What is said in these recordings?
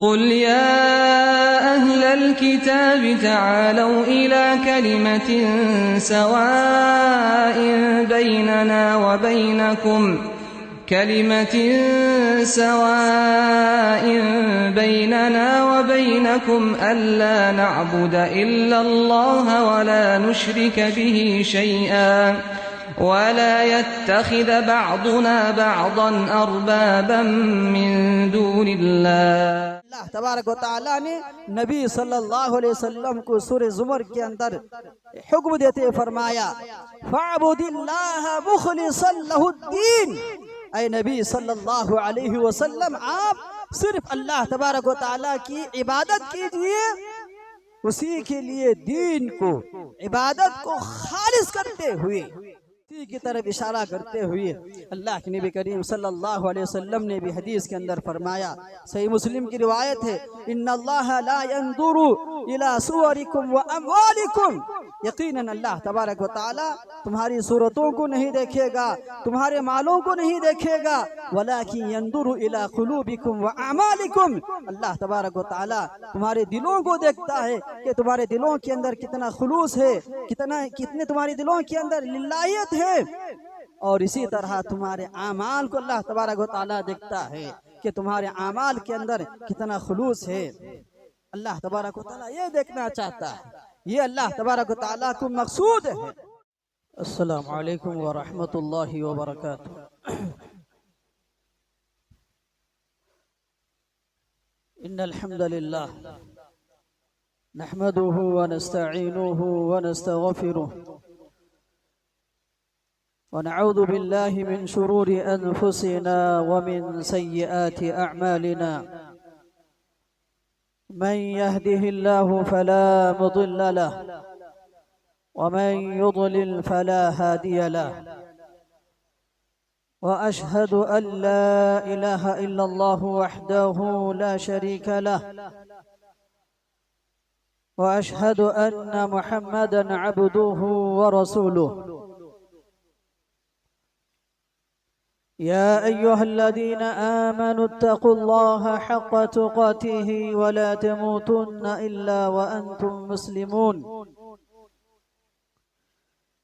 قل يا أهل الكتاب تعالوا إلى كلمة بيننا وبينكم ألا نعبد إلا الله ولا نشرك به شيئا ولا يتخذ بعضنا بعضا أربابا من دون الله۔ اللہ تبارک و تعالیٰ نے نبی صلی اللہ علیہ وسلم کو سورہ زمر کے اندر حکم دیتے فرمایا فَاعْبُدِ اللَّهَ مُخْلِصًا لَهُ الدِّينَ۔ اے نبی صلی اللہ علیہ وسلم آپ صرف اللہ تبارک و تعالیٰ کی عبادت کیجئے، اسی کے لیے دین کو، عبادت کو خالص کرتے ہوئے، اسی کی طرف اشارہ کرتے ہوئے اللہ کے نبی کریم صلی اللہ علیہ وسلم نے بھی حدیث کے اندر فرمایا، صحیح مسلم کی روایت ہے، ان اللہ لا ينظر الى صورکم واموالکم، یقیناً اللہ تبارک و تعالی تمہاری صورتوں کو نہیں دیکھے گا، تمہارے مالوں کو نہیں دیکھے گا، ولیکن ينظر الى قلوبکم واعمالکم، اللہ تبارک و تعالی تمہارے دلوں کو دیکھتا ہے کہ تمہارے دلوں کے اندر کتنا خلوص ہے، کتنے تمہارے دلوں کے اندر للہیت ہے، اور اسی طرح تمہارے اعمال کو اللہ تبارک و تعالی دیکھتا ہے کہ تمہارے اعمال کے اندر کتنا خلوص ہے۔ اللہ تبارک و تعالی یہ دیکھنا چاہتا ہے، یہ اللہ تبارک و تعالی کو مقصود ہے۔ السلام علیکم ورحمۃ اللہ وبرکاتہ۔ ان الحمد للہ نحمده ونستعینه ونستغفره ونعوذ بالله من شرور أنفسنا ومن سيئات أعمالنا، من يهده الله فلا مضل له ومن يضلل فلا هادي له، وأشهد أن لا إله إلا الله وحده لا شريك له، وأشهد أن محمدا عبده ورسوله۔ يا أيها الذين آمنوا اتقوا الله حق تقاته ولا تموتن إلا وأنتم مسلمون۔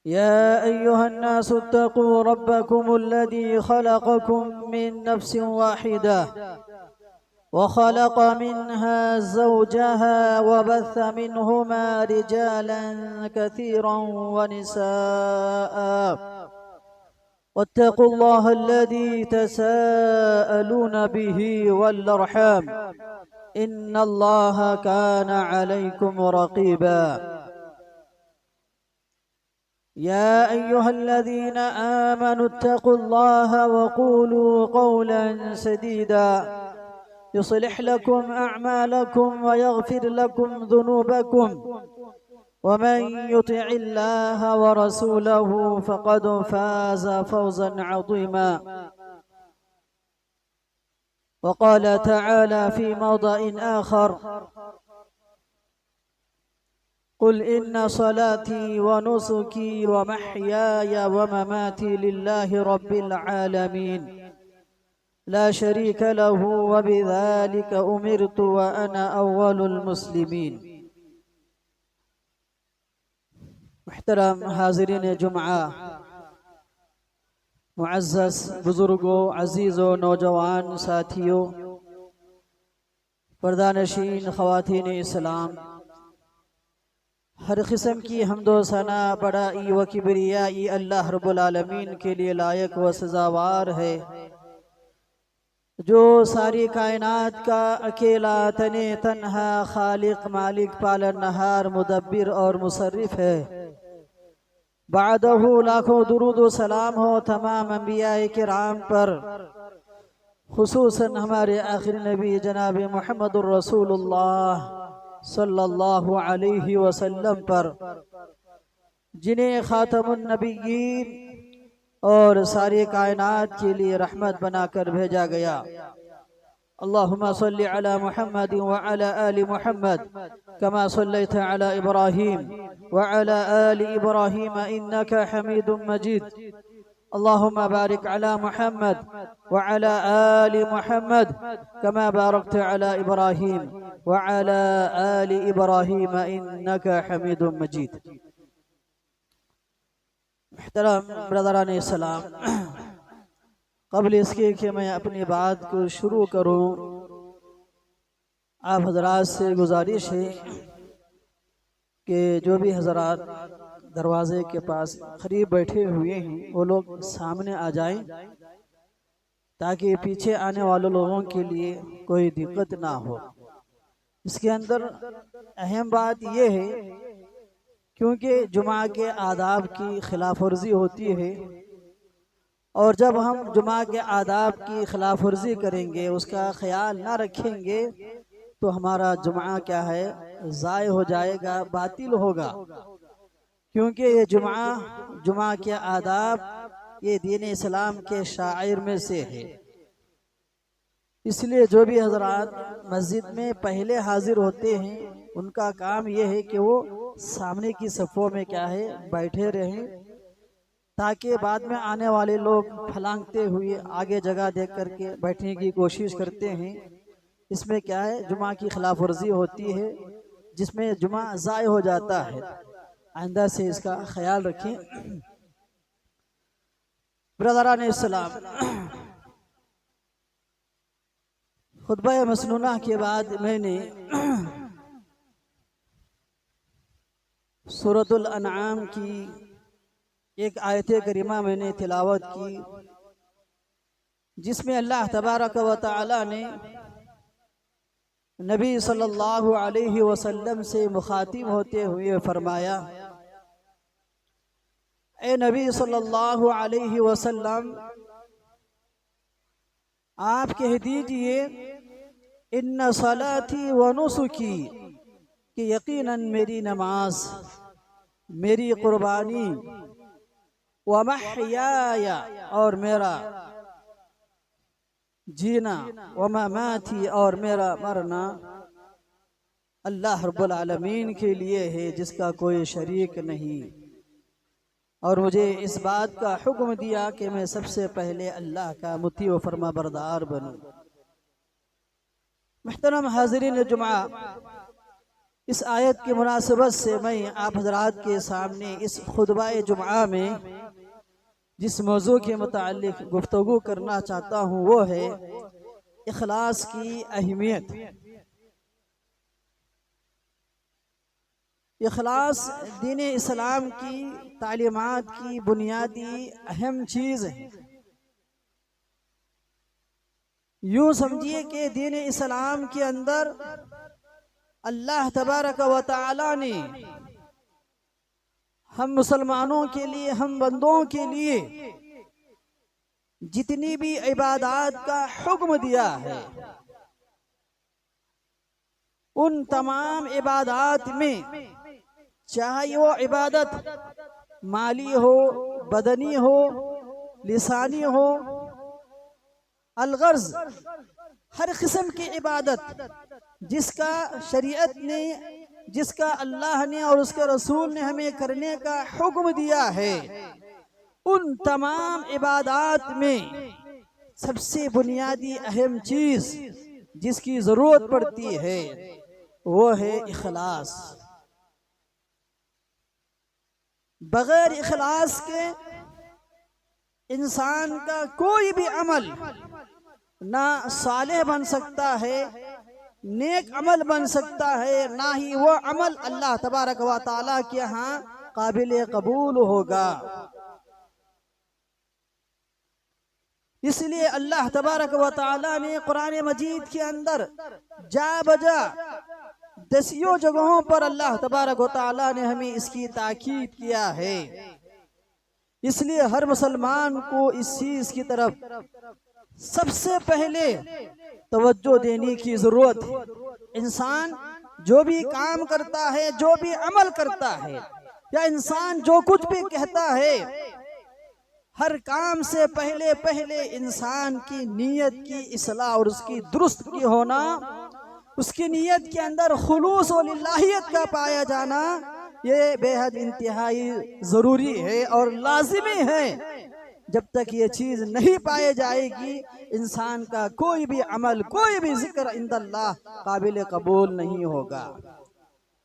يا أيها الناس اتقوا ربكم الذي خلقكم من نفس واحدة وخلق منها زوجها وبث منهما رجالا كثيرا ونساء، واتقوا الله الذي تساءلون به والأرحام إن الله كان عليكم رقيبا۔ يا أيها الذين آمنوا اتقوا الله وقولوا قولا سديدا يصلح لكم أعمالكم ويغفر لكم ذنوبكم، ومن يطع الله ورسوله فقد فاز فوزا عظيما۔ وقال تعالى في موضع آخر قل إن صلاتي ونسكي ومحياي ومماتي لله رب العالمين لا شريك له وبذلك أمرت وأنا أول المسلمين۔ محترم حاضرین جمعہ، معزز بزرگوں، عزیز و نوجوان ساتھیوں، پردہ-نشین خواتین اسلام، ہر قسم کی حمد و ثنا بڑائی و کبریائی اللہ رب العالمین کے لیے لائق و سزاوار ہے، جو ساری کائنات کا اکیلا تنہا خالق، مالک، پالنہار، مدبر اور مصرف ہے۔ بعدہ لاکھوں درود و سلام ہو تمام انبیاء کرام پر، خصوصاً ہمارے آخری نبی جناب محمد الرسول اللہ صلی اللہ علیہ وسلم پر، جنہیں خاتم النبیین اور ساری کائنات کے لیے رحمت بنا کر بھیجا گیا۔ اللہم صلی علی محمد وعلی آل محمد کما صلیت علی ابراہیم وعلی آل ابراہیم انکا حمید مجید۔ اللهم بارك على محمد وعلى آل محمد كما باركت على إبراهيم وعلى آل إبراهيم إنك حميد مجيد. محترم برادران اسلام، قبل اس کے کہ میں اپنی بات کو شروع کروں، آپ حضرات سے گزارش ہے کہ جو بھی حضرات دروازے کے پاس قریب بیٹھے ہوئے ہیں وہ لوگ سامنے آ جائیں تاکہ پیچھے آنے والے لوگوں کے لیے کوئی دقت نہ ہو۔ اس کے اندر اہم بات یہ ہے کیونکہ جمعہ کے آداب کی خلاف ورزی ہوتی ہے، اور جب ہم جمعہ کے آداب کی خلاف ورزی کریں گے، اس کا خیال نہ رکھیں گے، تو ہمارا جمعہ کیا ہے، ضائع ہو جائے گا، باطل ہوگا۔ کیونکہ یہ جمعہ کے آداب یہ دین اسلام کے شعائر میں سے ہے۔ اس لیے جو بھی حضرات مسجد میں پہلے حاضر ہوتے ہیں ان کا کام یہ ہے کہ وہ سامنے کی صفوں میں کیا ہے، بیٹھے رہیں، تاکہ بعد میں آنے والے لوگ پھلانگتے ہوئے آگے جگہ دیکھ کر کے بیٹھنے کی کوشش کرتے ہیں۔ اس میں کیا ہے، جمعہ کی خلاف ورزی ہوتی ہے، جس میں جمعہ ضائع ہو جاتا ہے۔ آئندہ سے اس کا خیال رکھیں۔ برادران اسلام، خطبہ مسنونہ کے بعد میں نے سورۃ الانعام کی ایک آیت کریمہ میں نے تلاوت کی، جس میں اللہ تبارک و تعالی نے نبی صلی اللہ علیہ وسلم سے مخاطب ہوتے ہوئے فرمایا، اے نبی صلی اللہ علیہ وسلم، آپ کہہ دیجئے ان صلاتی و نسکی، کہ یقیناً میری نماز، میری قربانی، ومحیای، اور میرا جینا، ومماتی، اور میرا مرنا، اللہ رب العالمین کے لیے ہے، جس کا کوئی شریک نہیں، اور مجھے اس بات کا حکم دیا کہ میں سب سے پہلے اللہ کا مطیع و فرما بردار بنوں۔ محترم حاضرین جمعہ، اس آیت کی مناسبت سے میں آپ حضرات کے سامنے اس خطبہ جمعہ میں جس موضوع کے متعلق گفتگو کرنا چاہتا ہوں وہ ہے اخلاص کی اہمیت۔ اخلاص دین اسلام کی تعلیمات کی بنیادی اہم چیز ہے۔ یوں سمجھیے کہ دین اسلام کے اندر اللہ تبارک و تعالی نے ہم مسلمانوں کے لیے، ہم بندوں کے لیے جتنی بھی عبادات کا حکم دیا ہے، ان تمام عبادات میں چاہے وہ عبادت مالی ہو، بدنی ہو، لسانی ہو، الغرض ہر قسم کی عبادت جس کا شریعت نے، جس کا اللہ نے اور اس کے رسول نے ہمیں کرنے کا حکم دیا ہے، ان تمام عبادات میں سب سے بنیادی اہم چیز جس کی ضرورت پڑتی ہے وہ ہے اخلاص۔ بغیر اخلاص کے انسان کا کوئی بھی عمل نہ صالح بن سکتا ہے، نیک عمل بن سکتا ہے، نہ ہی وہ عمل اللہ تبارک و تعالیٰ کے ہاں قابل قبول ہوگا۔ اس لیے اللہ تبارک و تعالیٰ نے قرآن مجید کے اندر جا بجا دسیوں جگہوں پر اللہ تبارک و تعالیٰ نے ہمیں اس کی تاکید کیا ہے۔ اس لیے ہر مسلمان کو اس چیز کی طرف سب سے پہلے توجہ دینے کی ضرورت ہے۔ انسان جو بھی کام کرتا ہے، جو بھی عمل کرتا ہے، یا انسان جو کچھ بھی کہتا ہے، ہر کام سے پہلے انسان کی نیت کی اصلاح اور اس کی درست کی ہونا، اس کی نیت کے اندر خلوص و للہیت کا پایا جانا، یہ بے حد انتہائی ضروری ہے اور لازمی ہے۔ جب تک یہ چیز نہیں پائے جائے گی انسان کا کوئی بھی عمل کوئی بھی ذکر عند اللہ قابل قبول نہیں ہوگا۔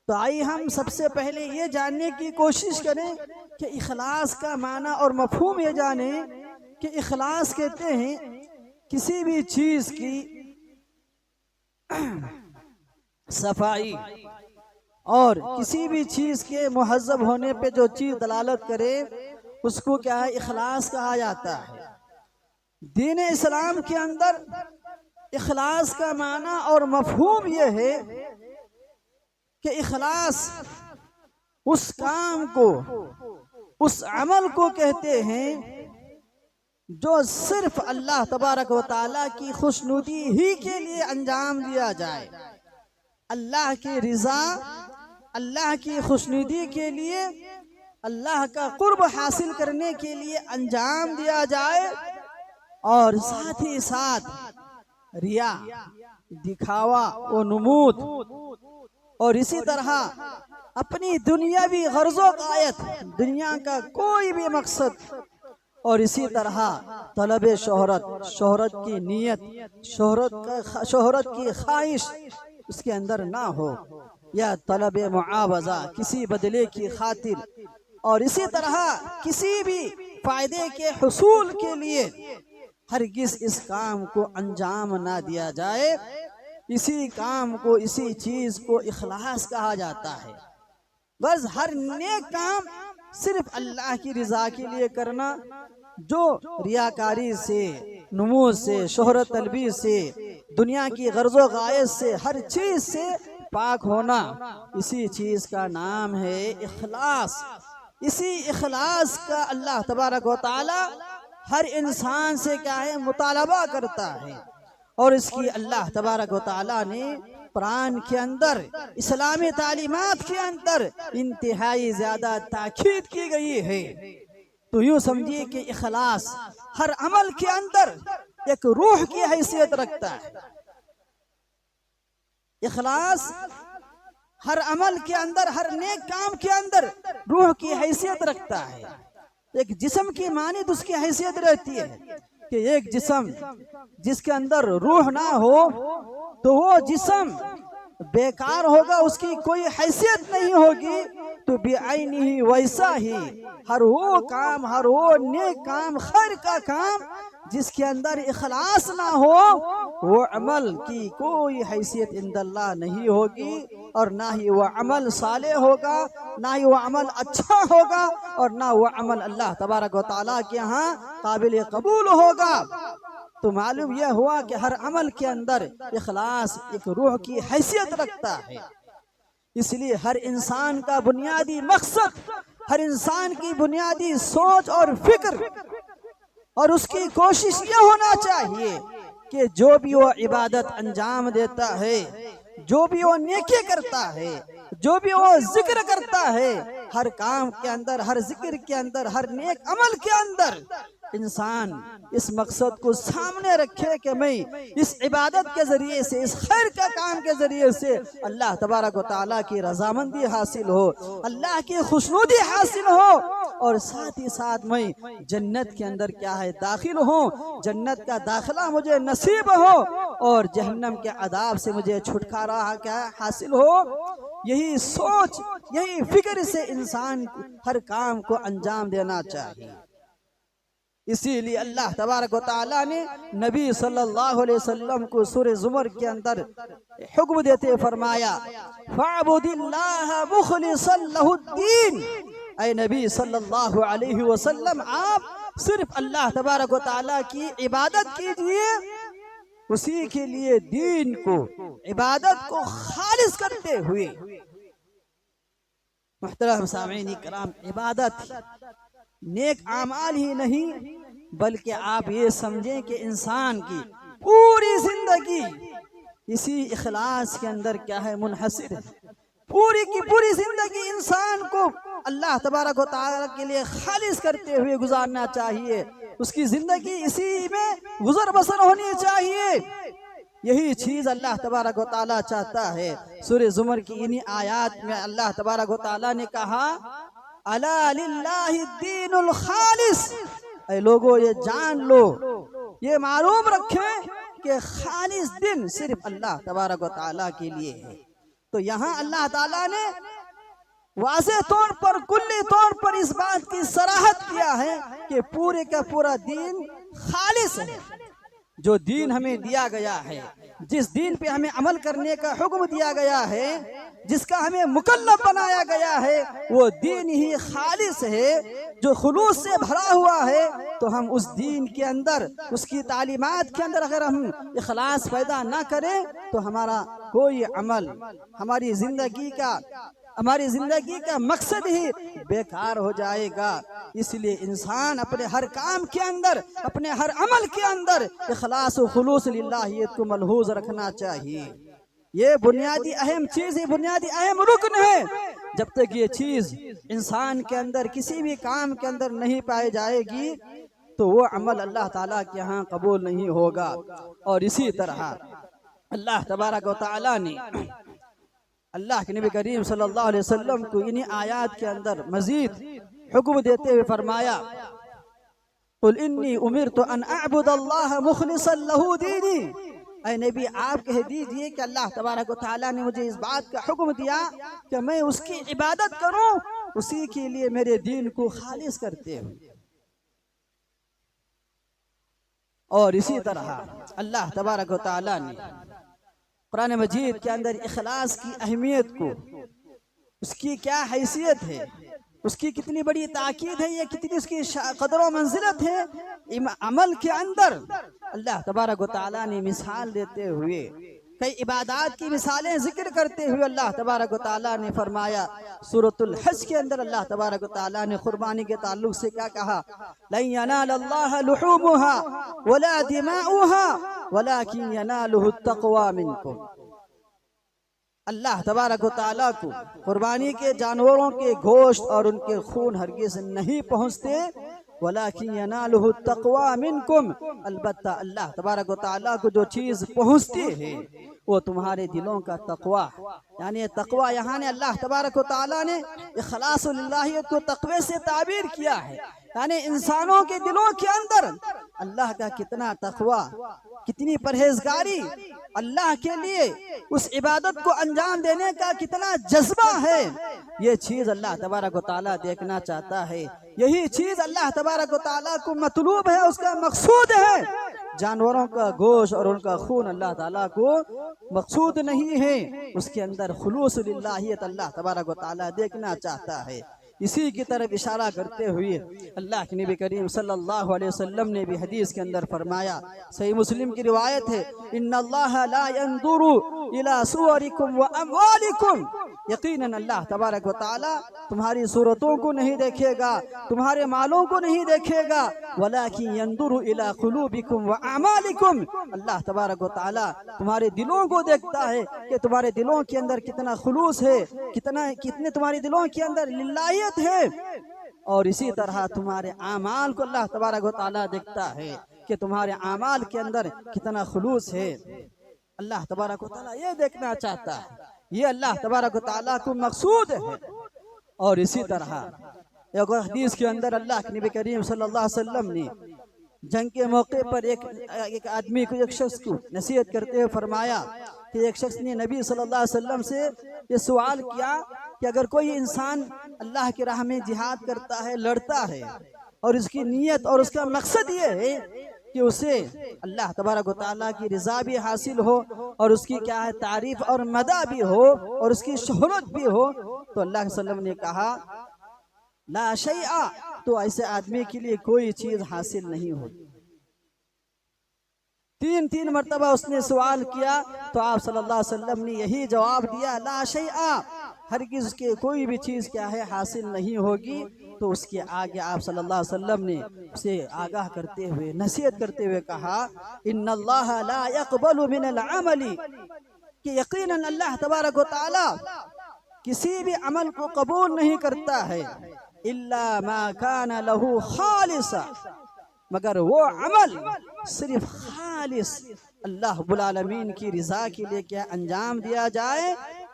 تو آئیے ہم سب سے پہلے یہ جاننے کی کوشش کریں کہ اخلاص کا معنی اور مفہوم یہ جانیں کہ اخلاص کہتے ہیں کسی بھی چیز کی صفائی اور کسی بھی چیز کے مہذب ہونے پہ جو چیز دلالت کرے اس کو کیا ہے اخلاص کہا جاتا ہے۔ دین اسلام کے اندر اخلاص کا معنی اور مفہوم یہ ہے کہ اخلاص اس کام کو اس عمل کو کہتے ہیں جو صرف اللہ تبارک و تعالیٰ کی خوشنودی ہی کے لیے انجام دیا جائے، اللہ کی رضا اللہ کی خوشنودی کے لیے اللہ کا قرب حاصل کرنے کے لیے انجام دیا جائے، اور ساتھ ہی ساتھ ریا دکھاوا و نمود اور اسی طرح اپنی دنیاوی غرض و غایت دنیا کا کوئی بھی مقصد اور اسی طرح طلب شہرت کی نیت شہرت کی خواہش اس کے اندر نہ ہو، یا طلب معاوضہ کسی بدلے کی خاطر، اور اسی طرح کسی بھی فائدے کے حصول کے لیے ہرگز اس کام کو انجام نہ دیا جائے۔ اسی کام کو اسی چیز کو اخلاص کہا جاتا ہے۔ بس ہر نیک کام صرف اللہ کی رضا کے لیے کرنا، جو ریاکاری سے نمود سے شہرت طلبی سے دنیا کی غرض و غایت سے ہر چیز سے پاک ہونا، اسی چیز کا نام ہے اخلاص۔ اسی اخلاص کا اللہ تبارک و تعالی ہر انسان سے کیا ہے مطالبہ کرتا ہے، اور اس کی اللہ تبارک و تعالی نے قرآن کے اندر اسلامی تعلیمات کے اندر انتہائی زیادہ تاکید کی گئی ہے۔ تو یوں سمجھیے کہ اخلاص ہر عمل کے اندر ایک روح کی حیثیت رکھتا ہے۔ اخلاص ہر عمل کے اندر ہر نیک کام کے اندر روح کی حیثیت رکھتا ہے۔ ایک جسم کی مانند اس کی حیثیت رہتی ہے کہ ایک جسم جس کے اندر روح نہ ہو تو وہ جسم بیکار ہوگا، اس کی کوئی حیثیت نہیں ہوگی۔ تو بعینہ ویسا ہی ہر وہ کام ہر وہ نیک کام خیر کا کام جس کے اندر اخلاص نہ ہو وہ عمل کی کوئی حیثیت عند اللہ نہیں ہوگی، اور نہ ہی وہ عمل صالح ہوگا، نہ ہی وہ عمل اچھا ہوگا، اور نہ وہ عمل اللہ تبارک و تعالیٰ کے ہاں قابل قبول ہوگا۔ تو معلوم یہ ہوا کہ ہر عمل کے اندر اخلاص ایک روح کی حیثیت رکھتا ہے۔ اس لیے ہر انسان کا بنیادی مقصد، ہر انسان کی بنیادی سوچ اور فکر اور اس کی کوشش یہ ہونا چاہیے کہ جو بھی وہ عبادت انجام دیتا ہے، جو بھی وہ نیکی کرتا ہے، جو بھی وہ ذکر کرتا ہے، ہر کام کے اندر ہر ذکر کے اندر ہر نیک عمل کے اندر انسان اس مقصد کو سامنے رکھے کہ میں اس عبادت کے ذریعے سے اس خیر کا کام کے ذریعے سے اللہ تبارک و تعالیٰ کی رضامندی حاصل ہو، اللہ کی خوشنودی حاصل ہو، اور ساتھ ہی ساتھ میں جنت کے اندر کیا ہے داخل ہوں، جنت کا داخلہ مجھے نصیب ہو، اور جہنم کے عذاب سے مجھے چھٹکارا کیا حاصل ہو۔ یہی سوچ یہی فکر سے انسان ہر کام کو انجام دینا چاہیے۔ اسی لیے اللہ تبارک و تعالیٰ نے نبی صلی اللہ علیہ وسلم کو سورہ زمر کے اندر حکم دیتے فرمایا فَاعْبُدِ اللَّهَ مُخْلِصًا لَهُ الدِّينَ، اے نبی صلی اللہ علیہ وسلم آپ صرف اللہ تبارک و تعالیٰ کی عبادت کیجئے، اسی کے لیے دین کو عبادت کو خالص کرتے ہوئے۔ محترم سامعین کرام، عبادت نیک اعمال ہی نہیں بلکہ آپ یہ سمجھیں کہ انسان کی پوری زندگی اسی اخلاص کے اندر کیا ہے منحصر ہے۔ پوری کی پوری زندگی انسان کو اللہ تبارک و تعالیٰ کے لیے خالص کرتے ہوئے گزارنا چاہیے، اس کی زندگی اسی میں گزر بسر ہونی چاہیے۔ یہی چیز اللہ تبارک و تعالیٰ چاہتا ہے۔ سورہ زمر کی انہی آیات میں اللہ تبارک و تعالیٰ نے کہا اَلَا لِلَّهِ الدِّينُ الْخَالِصِ، اے لوگوں یہ جان لو، یہ معلوم رکھیں کہ خالص دن صرف اللہ تبارک و تعالیٰ کے لیے ہے۔ تو یہاں اللہ تعالیٰ نے واضح طور پر کلی طور پر اس بات کی صراحت کیا ہے کہ پورے کا پورا دین خالص ہے۔ جو دین ہمیں دیا گیا ہے، جس دین پہ ہمیں عمل کرنے کا حکم دیا گیا ہے، جس کا ہمیں مکلف بنایا گیا ہے، وہ دین ہی خالص ہے جو خلوص سے بھرا ہوا ہے۔ تو ہم اس دین کے اندر، اس کی تعلیمات کے اندر اگر ہم اخلاص پیدا نہ کریں تو ہمارا کوئی عمل، ہماری زندگی کا مقصد ہی بیکار ہو جائے گا۔ اس لیے انسان اپنے ہر کام کے اندر، اپنے ہر عمل کے اندر اخلاص و خلوص للہیت کو ملحوظ رکھنا چاہیے۔ یہ بنیادی اہم چیز ہے، بنیادی اہم رکن ہے۔ جب تک یہ چیز انسان کے اندر کسی بھی کام کے اندر نہیں پائی جائے گی تو وہ عمل اللہ تعالیٰ کے ہاں قبول نہیں ہوگا۔ اور اسی طرح اللہ تبارک و تعالیٰ نے اللہ کے نبی کریم صلی اللہ علیہ وسلم کو انہی آیات کے اندر مزید حکم دیتے ہوئے فرمایا، قُلْ إِنِّي أُمِرْتُ أَنْ أَعْبُدَ اللَّهَ مُخْلِصًا لَهُ دِينِي۔ اے نبی آپ کہہ دیجئے کہ اللہ تبارک و تعالیٰ نے مجھے اس بات کا حکم دیا کہ میں اس کی عبادت کروں، اسی کے لیے میرے دین کو خالص کرتے ہوئے۔ اور اسی طرح اللہ تبارک و تعالیٰ نے قرآن مجید کے اندر اخلاص کی اہمیت کو، اس کی کیا حیثیت ہے، اس کی کتنی بڑی تاکید ہے، یہ کتنی اس کی قدر و منزلت ہے عمل کے اندر، اللہ تبارک و تعالیٰ نے مثال دیتے ہوئے، کئی عبادات کی مثالیں ذکر کرتے ہوئے اللہ تبارک و تعالیٰ نے فرمایا۔ سورۃ الحج کے اندر اللہ تبارک و تعالیٰ نے قربانی کے تعلق سے کیا کہا؟ لَن يَنَالَ اللَّهَ لُحُومُهَا وَلَا دِمَاؤُهَا وَلَكِنْ يَنَالُهُ التَّقْوَى مِنْكُمْ۔ اللہ تبارک و تعالیٰ کو قربانی کے جانوروں کے گوشت اور ان کے خون ہرگز نہیں پہنچتے، وَلَكِنْ يَنَالُهُ التَّقْوَى مِنْكُمْ، البتہ اللہ تبارک و تعالیٰ کو جو چیز پہنچتی ہے وہ تمہارے دلوں کا تقوی، یعنی تقوی یہاں نے اللہ تبارک و تعالیٰ نے اخلاص للہیت کو تقوی سے تعبیر کیا ہے، یعنی انسانوں کے دلوں کے اندر اللہ کا کتنا تقوی، کتنی پرہیزگاری، اللہ کے لیے اس عبادت کو انجام دینے کا کتنا جذبہ ہے، یہ چیز اللہ تبارک و تعالیٰ دیکھنا چاہتا ہے۔ یہی چیز اللہ تبارک و تعالیٰ کو مطلوب ہے، اس کا مقصود ہے۔ جانوروں کا گوشت اور ان کا خون اللہ تعالیٰ کو مقصود نہیں ہے، اس کے اندر خلوص للہیت اللہ تبارک و تعالیٰ دیکھنا چاہتا ہے۔ اسی کی طرف اشارہ کرتے ہوئے اللہ کے نبی کریم صلی اللہ علیہ وسلم نے بھی حدیث کے اندر فرمایا، صحیح مسلم کی روایت ہے، ان اللہ لا ينظر الى صورکم واموالکم، یقیناً اللہ تبارک و تعالی تمہاری صورتوں کو نہیں دیکھے گا، تمہارے مالوں کو نہیں دیکھے گا، ولکن ينظر الى قلوبکم واعمالکم، اللہ تبارک و تعالی تمہارے دلوں کو دیکھتا ہے کہ تمہارے دلوں کے اندر کتنا خلوص ہے، کتنے تمہارے دلوں کے اندر للہیت ہے، اور اسی طرح تمہارے اعمال کو اللہ تبارک و تعالیٰ دیکھتا ہے کہ تمہارے اعمال کے اندر کتنا خلوص ہے۔ اللہ تبارک و تعالیٰ یہ دیکھنا چاہتا ہے، یہ اللہ تبارک و تعالیٰ کو مقصود ہے۔ اور اسی طرح ایک حدیث کے اندر اللہ کے نبی کریم صلی اللہ علیہ وسلم نے جنگ کے موقع پر ایک آدمی کو، ایک شخص کو نصیحت کرتے ہوئے فرمایا کہ ایک شخص نے نبی صلی اللہ علیہ وسلم سے یہ سوال کیا کہ اگر کوئی انسان اللہ کی راہ میں جہاد کرتا ہے، لڑتا ہے، اور اس کی نیت اور اس کا مقصد یہ ہے کہ اسے اللہ تبارک و تعالیٰ کی رضا بھی حاصل ہو اور اس کی کیا ہے تعریف اور مدح بھی ہو اور اس کی شہرت بھی ہو، تو اللہ کے وسلم نے کہا لا شیء، تو ایسے آدمی کے لیے کوئی چیز حاصل نہیں ہوتی۔ تین مرتبہ اس نے سوال کیا تو آپ صلی اللہ علیہ وسلم نے یہی جواب دیا، لا شیء، ہرگز کے کوئی بھی چیز کیا ہے حاصل نہیں ہوگی۔ تو اس کے آگے آپ صلی اللہ علیہ وسلم نے اسے آگاہ کرتے ہوئے، نصیحت کرتے ہوئے کہا، ان اللہ لا يقبل من العمل، کہ یقیناً اللہ تبارک و تعالی کسی بھی عمل کو قبول نہیں کرتا ہے، الا ما كان له خالصا، مگر وہ عمل صرف خالص اللہ رب العالمین کی رضا کے لیے کیا انجام دیا جائے،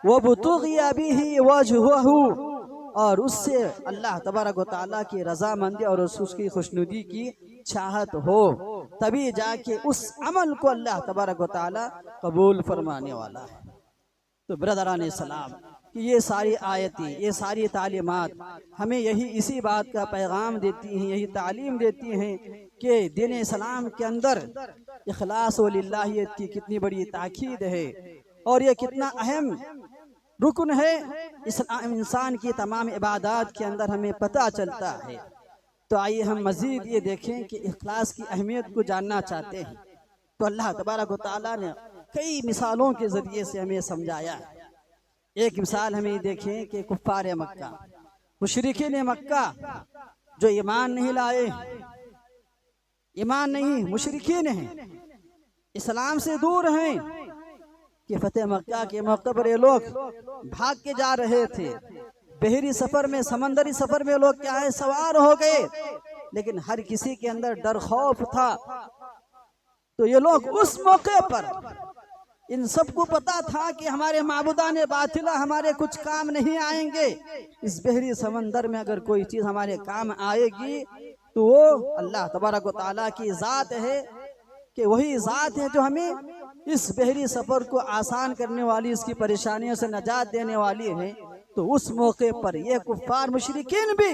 وَابْتُغِيَ بِهِ وَجْهُهُ، اور اس سے اللہ تبارک و تعالیٰ کی رضامندی اور اس کی خوشنودی کی چاہت ہو، تبھی جا کے اس عمل کو اللہ تبارک و تعالیٰ قبول فرمانے والا ہے۔ تو برادران اسلام کہ یہ ساری آیتیں، یہ ساری تعلیمات ہمیں اسی بات کا پیغام دیتی ہیں، یہی تعلیم دیتی ہیں کہ دین اسلام کے اندر اخلاص و للہیت کی کتنی بڑی تاکید ہے، اور یہ کتنا اہم رکن ہے انسان کی تمام عبادات کے اندر ہمیں پتہ چلتا ہے۔ تو آئیے ہم مزید یہ دیکھیں کہ اخلاص کی اہمیت کو جاننا چاہتے ہیں، تو اللہ تبارک و تعالیٰ نے کئی مثالوں کے ذریعے سے ہمیں سمجھایا ہے۔ ایک مثال ہمیں دیکھیں کہ کفار مکہ، مشرکین مکہ جو ایمان نہیں لائے، ایمان نہیں، مشرکین ہیں، اسلام سے دور ہیں، کہ فتح مکہ کے موقع پر یہ لوگ بھاگ کے جا رہے تھے، بحری سفر میں، سمندری سفر میں لوگ کیا ہے سوار ہو گئے، لیکن ہر کسی کے اندر ڈر خوف تھا۔ تو یہ لوگ اس موقع پر ان سب کو پتا تھا کہ ہمارے معبودان باطلہ ہمارے کچھ کام نہیں آئیں گے، اس بحری سمندر میں اگر کوئی چیز ہمارے کام آئے گی تو وہ اللہ تبارک و تعالیٰ کی ذات ہے، کہ وہی ذات ہے جو ہمیں اس بحری سفر کو آسان کرنے والی، اس کی پریشانیوں سے نجات دینے والی ہے۔ تو اس موقع پر یہ کفار مشرکین بھی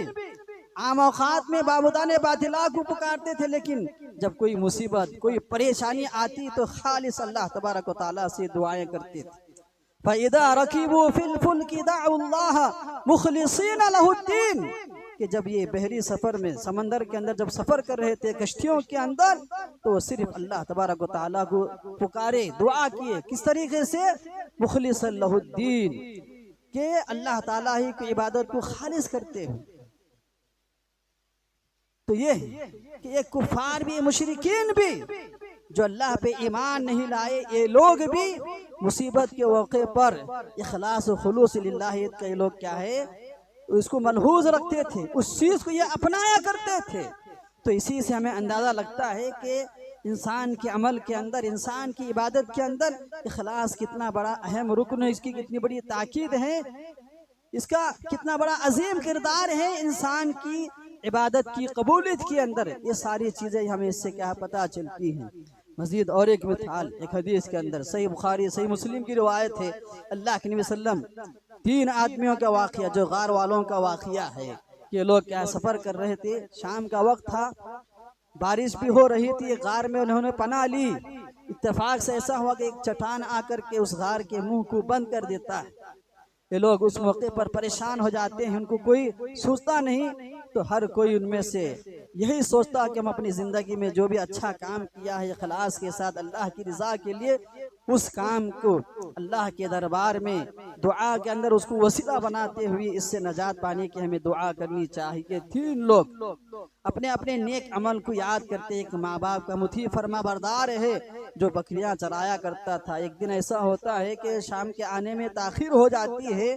عام اوقات میں معبودان باطلہ کو پکارتے تھے، لیکن جب کوئی مصیبت، کوئی پریشانی آتی تو خالص اللہ تبارک و تعالیٰ سے دعائیں کرتے تھے۔ فَإِذَا رَكِبُوا فِي الْفُلْكِ دَعُوا اللَّهَ مُخْلِصِينَ لَهُ الدِّينَ، کہ جب یہ بحری سفر میں، سمندر کے اندر جب سفر کر رہے تھے کشتیوں کے اندر، تو صرف اللہ تبارک و تعالیٰ کو پکارے، دعا کیے، کس طریقے سے؟ مخلص لہ الدین، کہ اللہ تعالیٰ ہی کی عبادت کو خالص کرتے ہیں۔ تو یہ کہ یہ کفار بھی، مشرکین بھی جو اللہ پہ ایمان نہیں لائے، یہ لوگ بھی مصیبت کے موقع پر اخلاص و خلوص للہیت کا یہ لوگ کیا ہے اس کو ملحوظ رکھتے تھے، اس چیز کو یہ اپنایا کرتے تھے۔ تو اسی سے ہمیں اندازہ لگتا ہے کہ انسان کے عمل کے اندر، انسان کی عبادت کے اندر اخلاص کتنا بڑا اہم رکن ہے، اس کی کتنی بڑی تاکید ہے، اس کا کتنا بڑا عظیم کردار ہے انسان کی عبادت کی قبولیت کے اندر۔ یہ ساری چیزیں ہمیں اس سے کیا پتہ چلتی ہیں۔ مزید اور ایک مثال، ایک حدیث کے اندر صحیح بخاری صحیح مسلم کی روایت ہے، اللہ کے نبی صلی اللہ علیہ وسلم 3 آدمیوں کا واقعہ، جو غار والوں کا واقعہ ہے، کہ لوگ کیا سفر کر رہے تھے، شام کا وقت تھا، بارش بھی ہو رہی تھی، غار میں انہوں نے پناہ لی، اتفاق سے ایسا ہوا کہ ایک چٹان آ کر کے اس غار کے منہ کو بند کر دیتا ہے۔ یہ لوگ اس موقع پر پریشان ہو جاتے ہیں، ان کو کوئی سوچتا نہیں، تو ہر کوئی ان میں سے یہی سوچتا کہ ہم اپنی زندگی میں جو بھی اچھا کام کیا ہے اخلاص کے ساتھ اللہ کی رضا کے لیے، اس کام کو اللہ کے دربار میں دعا کے اندر اس کو وسیلہ بناتے ہوئے اس سے نجات پانے کی ہمیں دعا کرنی چاہیے۔ 3 لوگ اپنے اپنے نیک عمل کو یاد کرتے، ایک ماں باپ کا مطیع فرما بردار ہے جو بکریاں چرایا کرتا تھا، ایک دن ایسا ہوتا ہے کہ شام کے آنے میں تاخیر ہو جاتی ہے،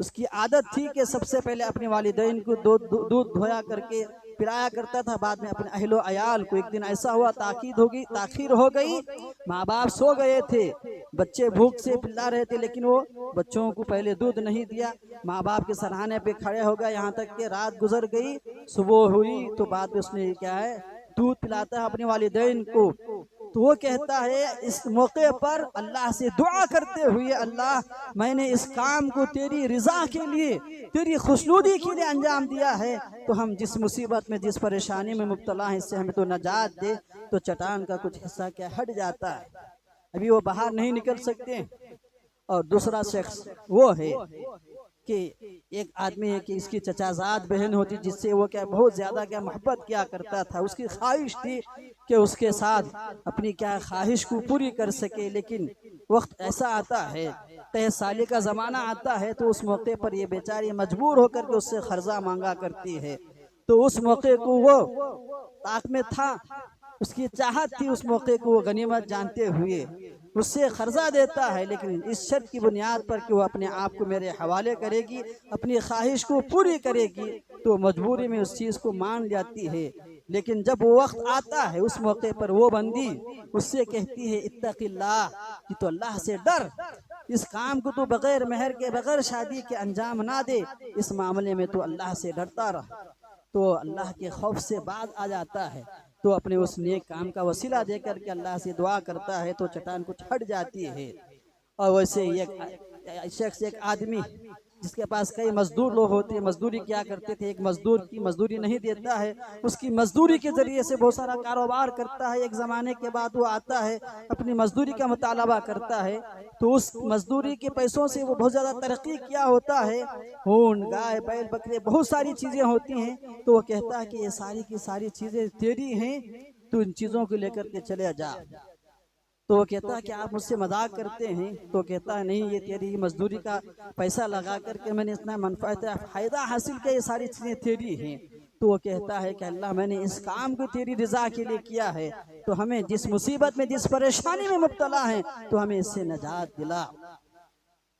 اس کی عادت تھی کہ سب سے پہلے اپنے والدین کو دودھ دھویا کر کے پلایا کرتا تھا، بعد میں اپنے اہل و عیال کو۔ ایک دن ایسا ہوا تاخیر ہو گئی، ماں باپ سو گئے تھے، بچے بھوک سے پلا رہے تھے، لیکن وہ بچوں کو پہلے دودھ نہیں دیا، ماں باپ کے سرہانے پہ کھڑے ہو گئے، یہاں تک کہ رات گزر گئی، صبح ہوئی تو بعد میں اس نے کیا ہے دودھ پلاتا ہے اپنے والدین کو۔ تو وہ کہتا ہے اس موقع پر اللہ سے دعا کرتے ہوئے، اللہ میں نے اس کام کو تیری رضا کے لیے، تیری خوشنودی کے لیے انجام دیا ہے، تو ہم جس مصیبت میں، جس پریشانی میں مبتلا ہیں، اس سے ہمیں تو نجات دے۔ تو چٹان کا کچھ حصہ کیا ہٹ جاتا ہے، ابھی وہ باہر نہیں نکل سکتے۔ اور دوسرا شخص وہ ہے کہ ایک آدمی ہے کہ اس کی چچازاد بہن ہوتی، جس سے وہ کیا بہت زیادہ کیا محبت کیا کرتا تھا، اس کی خواہش تھی کہ اس کے ساتھ اپنی کیا خواہش کو پوری کر سکے، لیکن وقت ایسا آتا ہے، 23 سال کا زمانہ آتا ہے، تو اس موقع پر یہ بیچاری مجبور ہو کر کے اس سے قرضہ مانگا کرتی ہے۔ تو اس موقع کو وہ طاق میں تھا، اس کی چاہت تھی اس موقع کو وہ غنیمت جانتے ہوئے اس سے قرضہ دیتا ہے، لیکن اس شرط کی بنیاد پر کہ وہ اپنے آپ کو میرے حوالے کرے گی، اپنی خواہش کو پوری کرے گی، تو مجبوری میں اس چیز کو مان جاتی ہے۔ لیکن جب وہ وقت آتا ہے، اس موقع پر وہ بندی اس سے کہتی ہے اتق اللہ، کہ تو اللہ سے ڈر، اس کام کو تو بغیر مہر کے بغیر شادی کے انجام نہ دے، اس معاملے میں تو اللہ سے ڈرتا رہا، تو اللہ کے خوف سے باز آ جاتا ہے، تو اپنے اس نیک کام کا وسیلہ دے کر کے اللہ سے دعا کرتا ہے تو چٹان کچھ ہٹ جاتی ہے۔ اور ویسے ایک شخص، ایک آدمی جس کے پاس کئی مزدور لوگ ہوتے ہیں، مزدوری کیا کرتے تھے، ایک مزدور کی مزدوری نہیں دیتا ہے، اس کی مزدوری کے ذریعے سے بہت سارا کاروبار کرتا ہے، ایک زمانے کے بعد وہ آتا ہے اپنی مزدوری کا مطالبہ کرتا ہے، تو اس مزدوری کے پیسوں سے وہ بہت زیادہ ترقی کیا ہوتا ہے، اونٹ، گائے، بیل، بکرے، بہت ساری چیزیں ہوتی ہیں، تو وہ کہتا ہے کہ یہ ساری کی ساری چیزیں تیری ہیں، تو ان چیزوں کو لے کر کے چلے جا۔ تو وہ کہتا ہے کہ آپ مجھ سے مذاق کرتے ہیں، تو کہتا ہے نہیں، یہ تیری مزدوری کا پیسہ لگا کر کے میں نے اتنا منفعت فائدہ حاصل کیا، یہ ساری چیزیں تیری ہیں۔ تو وہ کہتا ہے کہ اللہ، میں نے اس کام کو تیری رضا کے لیے کیا ہے، تو ہمیں جس مصیبت میں، جس پریشانی میں مبتلا ہیں، تو ہمیں اس سے نجات دلا۔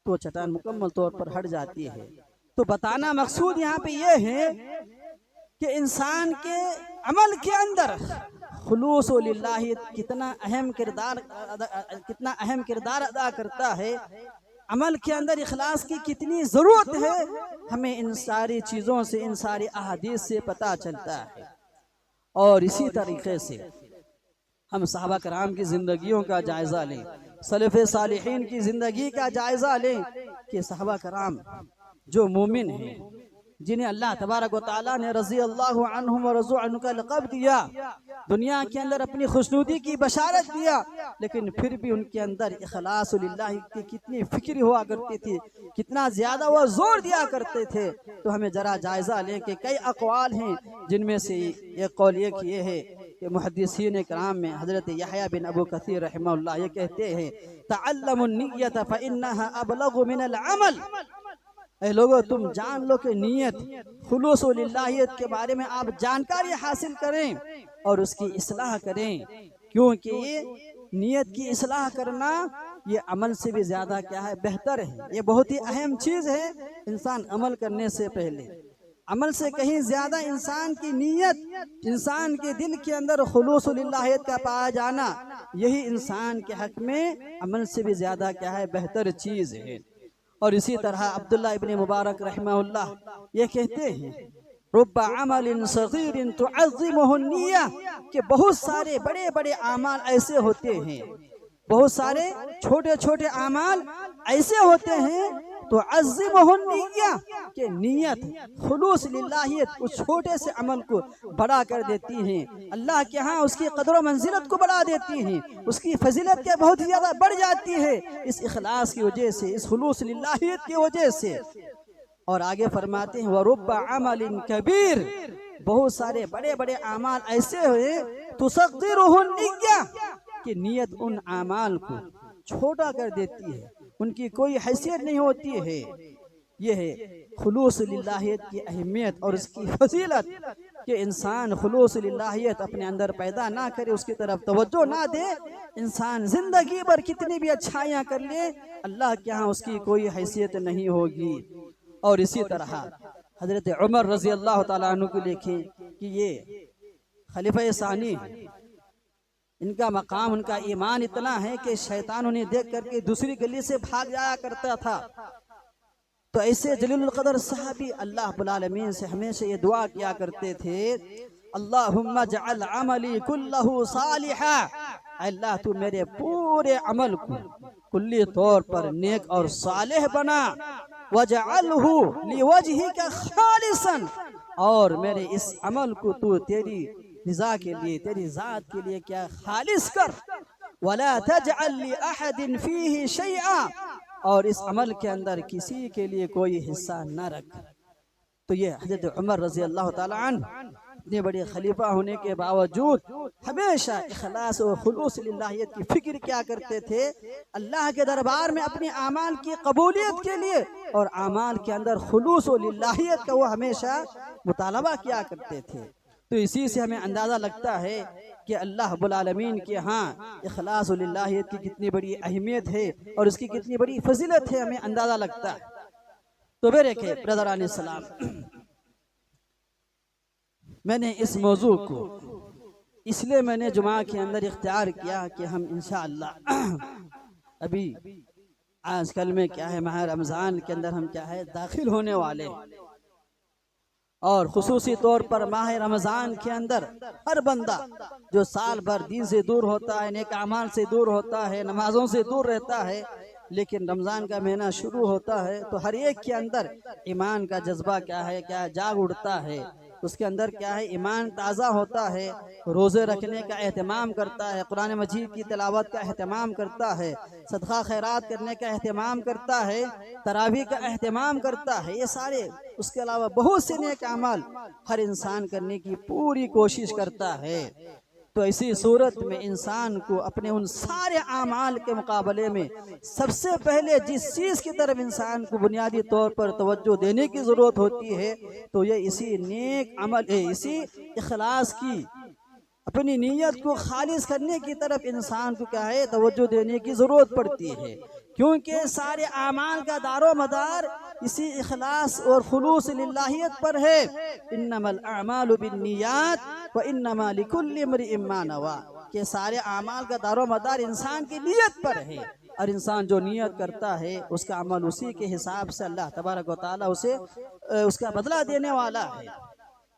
تو چٹان مکمل طور پر ہٹ جاتی ہے۔ تو بتانا مقصود یہاں پہ یہ ہے کہ انسان کے عمل کے اندر خلوص و للہیت کتنا اہم کردار ادا کرتا ہے، عمل کے اندر اخلاص کی کتنی ضرورت ہے، ہمیں ان ساری چیزوں سے، ان ساری احادیث سے پتہ چلتا ہے۔ اور اسی طریقے سے ہم صحابہ کرام کی زندگیوں کا جائزہ لیں، سلف صالحین کی زندگی کا جائزہ لیں کہ صحابہ کرام جو مومن ہیں، جنہیں اللہ تبارک و تعالیٰ نے رضی اللہ عنہم و رضوا عنہ کا لقب دیا، دنیا کے اندر اپنی خوشنودی کی بشارت دیا، لیکن پھر بھی ان کے اندر اخلاص للہ کی کتنی فکر ہوا کرتی تھی، کتنا زیادہ وہ زور دیا کرتے تھے۔ تو ہمیں ذرا جائزہ لیں کہ کئی اقوال ہیں، جن میں سے ایک قول یہ ہے کہ محدثین کرام میں حضرت یحییٰ بن ابو کثیر رحمہ اللہ یہ کہتے ہیں، تعلموا النیت فإنها ابلغ من العمل۔ اے لوگو، تم جان لو کہ نیت، خلوص و للہیت کے بارے میں آپ جانکاری حاصل کریں اور اس کی اصلاح کریں، کیونکہ یہ نیت کی اصلاح کرنا یہ عمل سے بھی زیادہ کیا ہے، بہتر ہے۔ یہ بہت ہی اہم چیز ہے انسان عمل کرنے سے پہلے، عمل سے کہیں زیادہ انسان کی نیت، انسان کے دل کے اندر خلوص و للہیت کا پایا جانا، یہی انسان کے حق میں عمل سے بھی زیادہ کیا ہے، بہتر چیز ہے۔ اور اسی طرح عبداللہ ابن مبارک رحمہ اللہ یہ کہتے ہیں، رب عمل صغیر تعظمہ النیہ، کہ بہت سارے بڑے بڑے اعمال ایسے ہوتے ہیں، بہت سارے چھوٹے چھوٹے اعمال ایسے ہوتے ہیں تو عظمہ النیہ، کہ نیت، خلوص للہیت اس چھوٹے سے عمل کو بڑا کر دیتی ہیں، اللہ کے ہاں اس کی قدر و منزلت کو بڑھا دیتی ہیں، اس کی فضیلت کے بہت زیادہ بڑھ جاتی ہے، اس اخلاص کی وجہ سے، اس خلوص للہیت کی وجہ سے۔ اور آگے فرماتے ہیں وَرُبَّ عَمَلٍ كَبِيرٍ، بہت سارے بڑے بڑے اعمال ایسے ہوئے تُصَغِّرُهُ النِّيَّةِ، کہ نیت ان اعمال کو چھوٹا کر دیتی ہے، ان کی کوئی حیثیت نہیں ہوتی ہے۔ یہ ہے خلوص للہیت کی اہمیت اور اس کی فضیلت، کہ انسان خلوص للہیت اپنے اندر پیدا نہ کرے، اس کی طرف توجہ نہ دے، انسان زندگی بھر کتنی بھی اچھائیاں کر لے، اللہ کے ہاں اس کی کوئی حیثیت نہیں ہوگی۔ اور اسی طرح حضرت عمر رضی اللہ تعالیٰ عنہ کو لکھیں کہ یہ خلیفہ ثانی، ان کا مقام، ان کا ایمان اتنا ہے کہ شیطان انہیں دیکھ کر کے دوسری گلی سے بھاگ جایا کرتا تھا۔ تو ایسے جلیل القدر صحابی اللہ رب العالمین سے ہمیشہ یہ دعا کیا کرتے تھے، اللہم اجعل عملی کلہ صالحا، اللہ تو میرے پورے عمل کو کلی طور پر نیک اور صالح بنا، وجعلہ لوجہک خالصا، اور میرے اس عمل کو تو تیری رضا کے لیے، تیری ذات کے لیے کیا خالص کر، ولا تجعل لأحد فیہ شیئا، اور اس عمل کے اندر کسی کے لیے کوئی حصہ نہ رکھ۔ تو یہ حضرت عمر رضی اللہ تعالیٰ عنہ اتنے بڑے خلیفہ ہونے کے باوجود ہمیشہ اخلاص و خلوص للہیت کی فکر کیا کرتے تھے، اللہ کے دربار میں اپنے اعمال کی قبولیت کے لیے اور اعمال کے اندر خلوص و للہیت کا وہ ہمیشہ مطالبہ کیا کرتے تھے۔ تو اسی سے ہمیں اندازہ لگتا ہے کہ اللہ رب العالمین کے ہاں اخلاص و للہیت کی کتنی بڑی اہمیت ہے اور اس کی کتنی بڑی فضیلت ہے، ہمیں اندازہ لگتا ہے۔ تو میرے برادران اسلام، میں نے اس موضوع کو اس لیے میں نے جمعہ کے اندر اختیار کیا کہ ہم انشاءاللہ ابھی آج کل میں کیا ہے ماہ رمضان کے اندر ہم کیا ہے داخل ہونے والے ہیں، اور خصوصی طور پر ماہ رمضان کے اندر ہر بندہ جو سال بھر دین سے دور ہوتا ہے، نیک اعمال سے دور ہوتا ہے، نمازوں سے دور رہتا ہے، لیکن رمضان کا مہینہ شروع ہوتا ہے تو ہر ایک کے اندر ایمان کا جذبہ کیا ہے کیا جاگ اٹھتا ہے، اس کے اندر کیا ہے ایمان تازہ ہوتا ہے، روزے رکھنے کا اہتمام کرتا ہے، قرآن مجید کی تلاوت کا اہتمام کرتا ہے، صدقہ خیرات کرنے کا اہتمام کرتا ہے، تراویح کا اہتمام کرتا ہے، یہ سارے اس کے علاوہ بہت سے نیک اعمال ہر انسان کرنے کی پوری کوشش کرتا ہے۔ تو اسی صورت میں انسان کو اپنے ان سارے اعمال کے مقابلے میں سب سے پہلے جس چیز کی طرف انسان کو بنیادی طور پر توجہ دینے کی ضرورت ہوتی ہے تو یہ اسی نیک عمل ہے، اسی اخلاص کی، اپنی نیت کو خالص کرنے کی طرف انسان کو کیا ہے توجہ دینے کی ضرورت پڑتی ہے، کیونکہ سارے اعمال کا دار و مدار اسی اخلاص اور خلوص للہیت پر ہے۔ انما الاعمال بالنیات وانما لکل امرئ ما نوی، کہ سارے اعمال کا دار و مدار انسان کی نیت پر ہے، اور انسان جو نیت کرتا ہے اس کا عمل اسی کے حساب سے اللہ تبارک و تعالی اسے اس کا بدلہ دینے والا ہے۔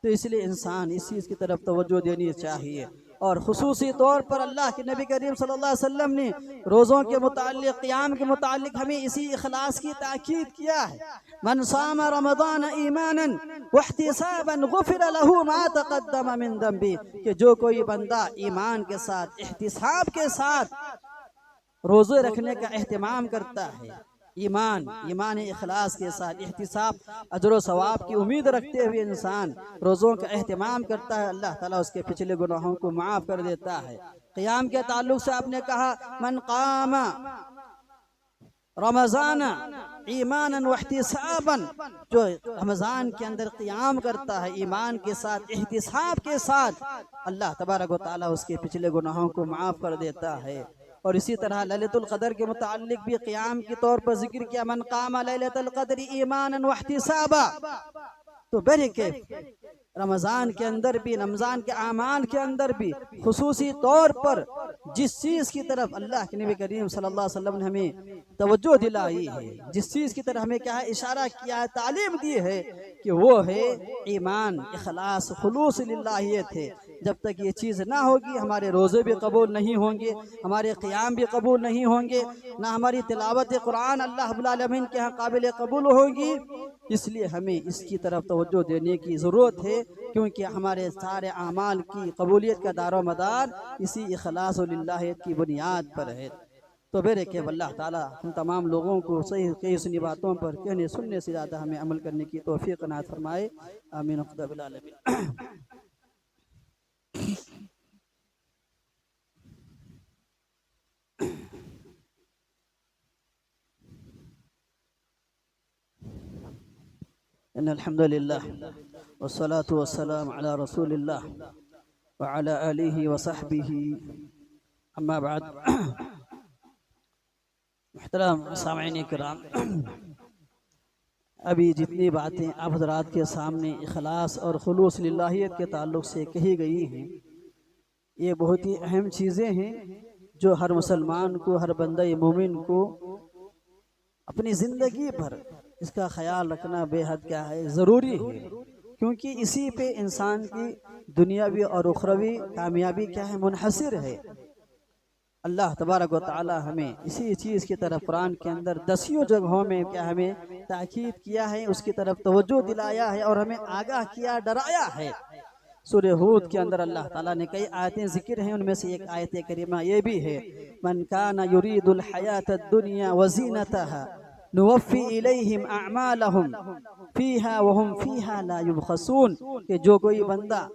تو اس لیے انسان اس چیز کی طرف توجہ دینی چاہیے، اور خصوصی طور پر اللہ کے نبی کریم صلی اللہ علیہ وسلم نے روزوں کے متعلق، قیام کے متعلق ہمیں اسی اخلاص کی تاکید کیا ہے۔ من صام رمضان ایمانا واحتسابا غفر له ما تقدم من ذنبه، کہ جو کوئی بندہ ایمان کے ساتھ، احتساب کے ساتھ روزے رکھنے کا اہتمام کرتا ہے، ایمان اخلاص کے ساتھ احتساب، اجر و ثواب کی امید رکھتے ہوئے انسان روزوں کا اہتمام کرتا ہے، اللہ تعالیٰ اس کے پچھلے گناہوں کو معاف کر دیتا ہے۔ قیام کے تعلق سے آپ نے کہا من قام رمضان ایمانا واحتسابا، جو رمضان کے اندر قیام کرتا ہے ایمان کے ساتھ، احتساب کے ساتھ، اللہ تبارک و تعالیٰ اس کے پچھلے گناہوں کو معاف کر دیتا ہے۔ اور اسی طرح لیلۃ القدر کے متعلق بھی قیام کے طور پر ذکر کیا، من قام لیلۃ القدر ایمانا واحتسابا۔ تو بہرکیف رمضان کے اندر بھی، رمضان کے اعمال کے اندر بھی خصوصی طور پر جس چیز کی طرف اللہ کے نبی کریم صلی اللہ علیہ وسلم نے ہمیں توجہ دلائی ہے، جس چیز کی طرف ہمیں کیا ہے اشارہ کیا ہے، تعلیم دی ہے، کہ وہ ہے ایمان، اخلاص، خلوص للہیت ہے۔ جب تک یہ چیز نہ ہوگی ہمارے روزے بھی قبول نہیں ہوں گے، ہمارے قیام بھی قبول نہیں ہوں گے، نہ ہماری تلاوت قرآن اللہ رب العالمین کے ہاں قابل قبول ہوگی۔ اس لیے ہمیں اس کی طرف توجہ دینے کی ضرورت ہے، کیونکہ ہمارے سارے اعمال کی قبولیت کا دار و مدار اسی اخلاص و للہیت کی بنیاد پر ہے۔ تو بہرکیف اللہ تعالیٰ ہم تمام لوگوں کو صحیح کئی سنی باتوں پر کہنے سننے سے زیادہ ہمیں عمل کرنے کی توفیق عنایت فرمائے، آمین خدا بالعالمین۔ ان الحمد للہ والصلاة والسلام علی رسول اللہ وعلی آلہ وصحبہ، اما بعد۔ محترم سامعین کرام، ابھی جتنی باتیں آپ حضرات کے سامنے اخلاص اور خلوص للہیت کے تعلق سے کہی گئی ہیں، یہ بہت ہی اہم چیزیں ہیں جو ہر مسلمان کو، ہر بندہ مومن کو اپنی زندگی پر اس کا خیال رکھنا بے حد کیا ہے ضروری ہے، کیونکہ اسی پہ انسان کی دنیاوی اور اخروی کامیابی کیا ہے منحصر ہے۔ اللہ تبارک و تعالی ہمیں اسی چیز کی طرف قرآن کے اندر 10 جگہوں میں کیا ہمیں تاکید کیا ہے، اس کی طرف توجہ دلایا ہے اور ہمیں آگاہ کیا، ڈرایا ہے۔ سورہ ہود کے اندر اللہ تعالیٰ نے کئی آیتیں ذکر ہیں، ان میں سے ایک آیت کریمہ یہ بھی ہے، من کان یرید الحیات الدنیا وزینتها نوفی الیہم اعمالہم فیہا وہم فیہا لا یبخسون، کہ جو کوئی بندہ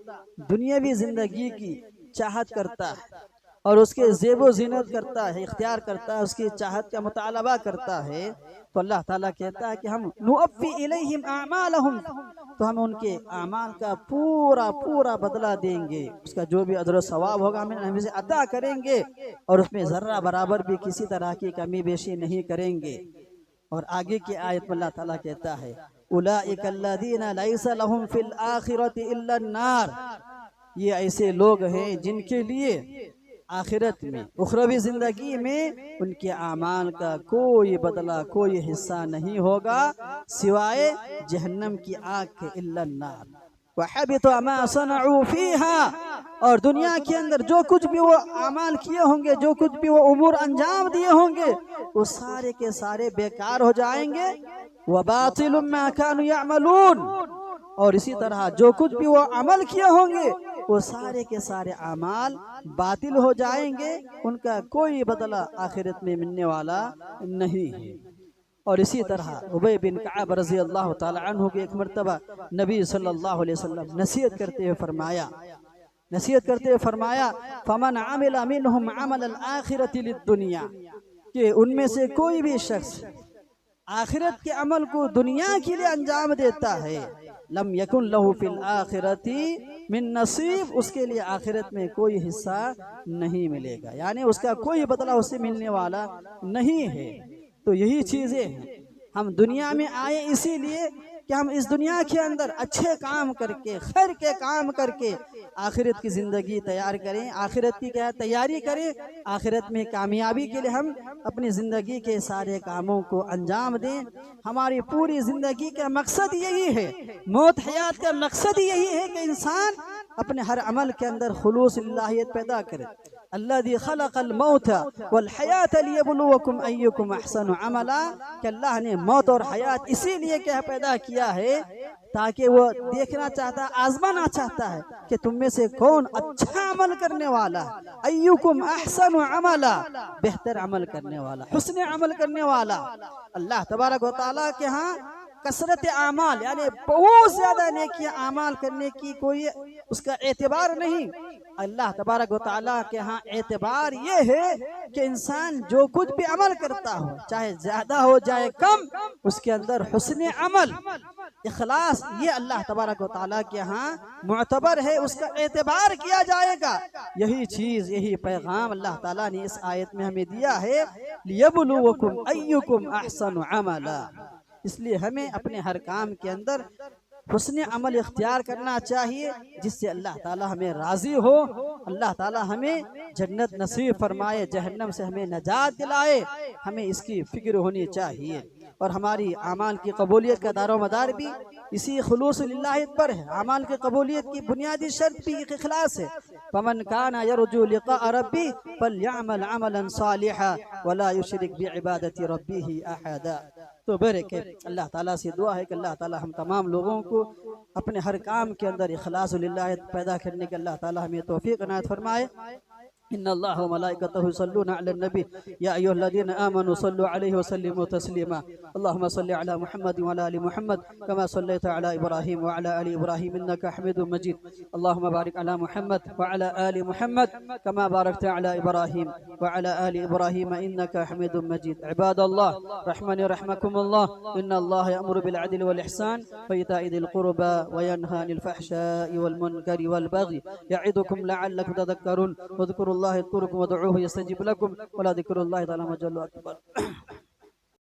دنیاوی زندگی کی چاہت کرتا ہے اور اس کے زیب و زینت کرتا ہے، اختیار کرتا ہے، اس کی چاہت کا مطالبہ کرتا ہے، تو اللہ تعالیٰ کہتا ہے کہ ہم نوفی الیہم اعمالہم، تو ہم ان کے اعمال کا پورا بدلہ دیں گے، اس کا جو بھی اجر و ثواب ہوگا ہم اسے عطا کریں گے، اور اس میں ذرہ برابر بھی کسی طرح کی کمی بیشی نہیں کریں گے۔ اور آگے کی آیت میں اللہ تعالیٰ کہتا ہے اولئک الذین لیس لہم فی الآخرۃ الا النار، یہ ایسے لوگ ہیں جن کے لیے آخرت میں اخروی زندگی میں ان کے اعمال کا کوئی بدلہ کوئی حصہ نہیں ہوگا سوائے جہنم کی آگ کے الا النار وحبط ما صنعوا فيها اور دنیا کے اندر جو کچھ بھی وہ اعمال کیے ہوں گے جو کچھ بھی وہ امور انجام دیے ہوں گے وہ سارے کے سارے بیکار ہو جائیں گے وباطل ما كانوا يعملون اور اسی طرح جو کچھ بھی وہ عمل کیے ہوں گے وہ سارے کے سارے اعمال باطل ہو جائیں گے ان کا کوئی بدلہ آخرت میں ملنے والا نہیں ہے اور اسی طرح ابی بن کعب رضی اللہ تعالی عنہ کی ایک مرتبہ نبی صلی اللہ علیہ وسلم نصیحت کرتے ہوئے فرمایا فمن عمل منهم عمل الآخرة للدنیا کہ ان میں سے کوئی بھی شخص آخرت کے عمل کو دنیا کے لیے انجام دیتا ہے لم یکن له فی الآخرۃ من نصیب اس کے لیے آخرت میں کوئی حصہ نہیں ملے گا یعنی اس کا کوئی بدلہ اسے ملنے والا نہیں ہے تو یہی چیزیں ہیں ہم دنیا میں آئے اسی لیے کہ ہم اس دنیا کے اندر اچھے کام کر کے خیر کے کام کر کے آخرت کی زندگی تیار کریں آخرت کی کیا تیاری کریں آخرت میں کامیابی کے لیے ہم اپنی زندگی کے سارے کاموں کو انجام دیں ہماری پوری زندگی کا مقصد یہی ہے موت حیات کا مقصد یہی ہے کہ انسان اپنے ہر عمل کے اندر خلوص اللہیت پیدا کرے الذي خلق الموت والحیاة لیبلوکم ایکم احسن عملا کہ اللہ نے موت اور حیات اسی لیے کیا پیدا کیا ہے تاکہ وہ دیکھنا چاہتا ہے آزمانا چاہتا ہے کہ تم میں سے کون اچھا عمل کرنے والا ہے ایکم احسن عملا بہتر عمل کرنے والا حسن عمل کرنے والا اللہ تبارک و تعالیٰ کے ہاں کثرت اعمال یعنی بہت زیادہ نیکی اعمال کرنے کی کوئی اس کا اعتبار نہیں اللہ تبارک و تعالیٰ کے ہاں اعتبار یہ ہے کہ انسان جو کچھ بھی عمل کرتا ہو چاہے زیادہ ہو جائے کم اس کے اندر حسن عمل اخلاص یہ اللہ تبارک و تعالیٰ کے ہاں معتبر ہے اس کا اعتبار کیا جائے گا یہی چیز یہی پیغام اللہ تعالیٰ نے اس آیت میں ہمیں دیا ہے لیبلوکم ایکم احسن عملا اس لیے ہمیں اپنے ہر کام کے اندر حسن عمل اختیار کرنا چاہیے جس سے اللہ تعالی ہمیں راضی ہو اللہ تعالی ہمیں جنت نصیب فرمائے جہنم سے ہمیں نجات دلائے ہمیں اس کی فکر ہونی چاہیے اور ہماری اعمال کی قبولیت کا دار و مدار بھی اسی خلوص للہیت پر ہے اعمال کی قبولیت کی بنیادی شرط بھی اخلاص ہے فمن کان یرجو لقاء ربی فلیعمل عملا صالحا ولا یشرک بعبادت ربہ احدا تو برکہ اللہ تعالیٰ سے دعا ہے کہ اللہ تعالیٰ ہم تمام لوگوں کو اپنے ہر کام کے اندر اخلاص للہیت پیدا کرنے کے اللہ تعالیٰ ہمیں توفیق عنایت فرمائے ان اللہ وملائکتہ یصلون علی النبی یا ایھا الذین آمنوا صلوا علیہ وسلموا تسلیما اللهم صل علی محمد وعلى آل محمد كما صليت على ابراہیم وعلى آل ابراہیم انك حمید مجید اللهم بارک علی محمد وعلى آل محمد كما بارکت علی ابراہیم وعلى آل ابراہیم انك حمید مجید عباد اللہ رحمن رحمكم اللہ ان اللہ یأمر بالعدل والإحسان وإیتاء ذی القربى وینہی عن الفحشاء والمنکر والبغی یعظکم لعلکم تذکرون واذکروا الله يذكركم وادعوه يستجب لكم ولذكر الله تعالى مجل أكبر